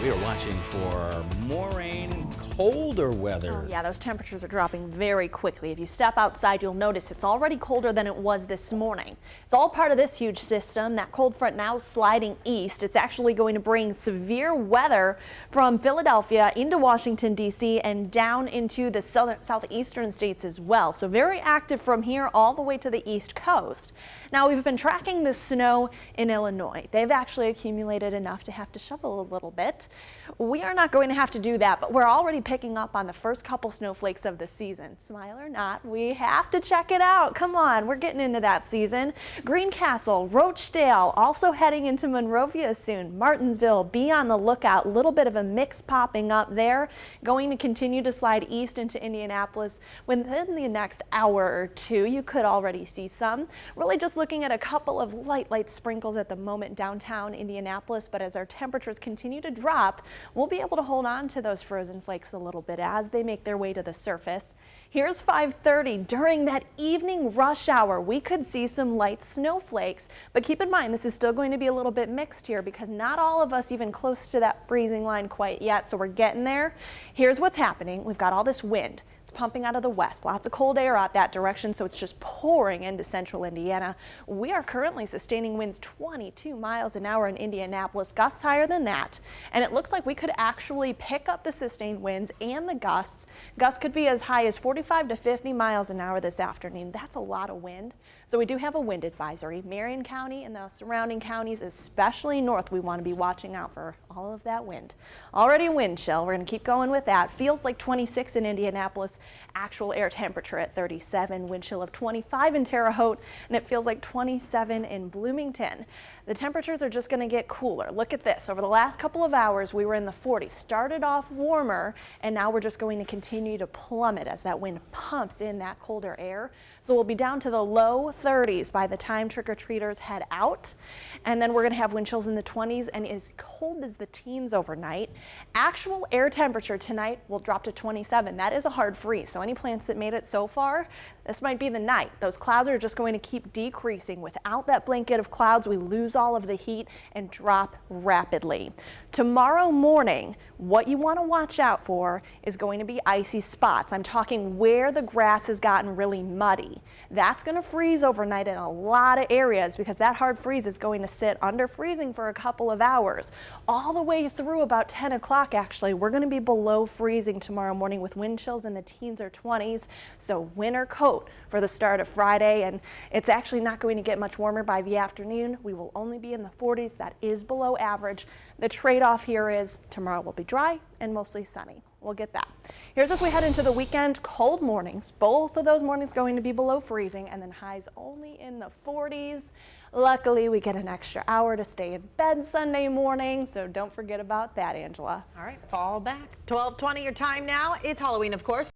We are watching for more rain, colder weather. Oh, yeah, those temperatures are dropping very quickly. If you step outside, you'll notice it's already colder than it was this morning. It's all part of this huge system. That cold front now sliding east. It's actually going to bring severe weather from Philadelphia into Washington, D.C. and down into the southeastern states as well. So very active from here all the way to the east coast. Now, we've been tracking the snow in Illinois. They've actually accumulated enough to have to shovel a little bit. We are not going to have to do that, but we're already picking up on the first couple snowflakes of the season. Smile or not, we have to check it out. Come on, we're getting into that season. Greencastle, Rochdale, also heading into Monrovia soon. Martinsville, be on the lookout. A little bit of a mix popping up there. Going to continue to slide east into Indianapolis within the next hour or two. You could already see some. Really just looking at a couple of light sprinkles at the moment downtown Indianapolis, but as our temperatures continue to drop, we'll be able to hold on to those frozen flakes a little bit as they make their way to the surface. Here's 5:30. During that evening rush hour, we could see some light snowflakes, but keep in mind this is still going to be a little bit mixed here because not all of us even close to that freezing line quite yet, so we're getting there. Here's what's happening. We've got all this wind. It's pumping out of the west, lots of cold air out that direction, so it's just pouring into central Indiana. We are currently sustaining winds 22 miles an hour in Indianapolis, gusts higher than that, and it looks like we could actually pick up the sustained winds and the gusts. Gusts could be as high as 45 to 50 miles an hour this afternoon. That's a lot of wind. So we do have a wind advisory. Marion County and the surrounding counties, especially north, we want to be watching out for all of that wind. Already wind chill. We're going to keep going with that. Feels like 26 in Indianapolis. Actual air temperature at 37, wind chill of 25 in Terre Haute, and it feels like 27 in Bloomington. The temperatures are just going to get cooler. Look at this. Over the last couple of hours, we were in the 40s. Started off warmer, and now we're just going to continue to plummet as that wind pumps in that colder air. So we'll be down to the low 30s by the time trick-or-treaters head out. And then we're going to have wind chills in the 20s and as cold as the teens overnight. Actual air temperature tonight will drop to 27. That is a hard freeze. So any plants that made it so far, this might be the night. Those clouds are just going to keep decreasing. Without that blanket of clouds, we lose all of the heat and drop rapidly. Tomorrow morning, what you want to watch out for is going to be icy spots. I'm talking where the grass has gotten really muddy. That's going to freeze overnight in a lot of areas because that hard freeze is going to sit under freezing for a couple of hours. All the way through about 10 o'clock, actually, we're going to be below freezing tomorrow morning with wind chills in the teens or 20s. So winter coat for the start of Friday, and it's actually not going to get much warmer by the afternoon. We will only be in the 40s. That is below average. The trade-off here is tomorrow will be dry and mostly sunny. We'll get that. Here's as we head into the weekend, cold mornings. Both of those mornings going to be below freezing and then highs only in the 40s. Luckily, we get an extra hour to stay in bed Sunday morning, so don't forget about that, Angela. All right, fall back. 12:20 your time now. It's Halloween, of course.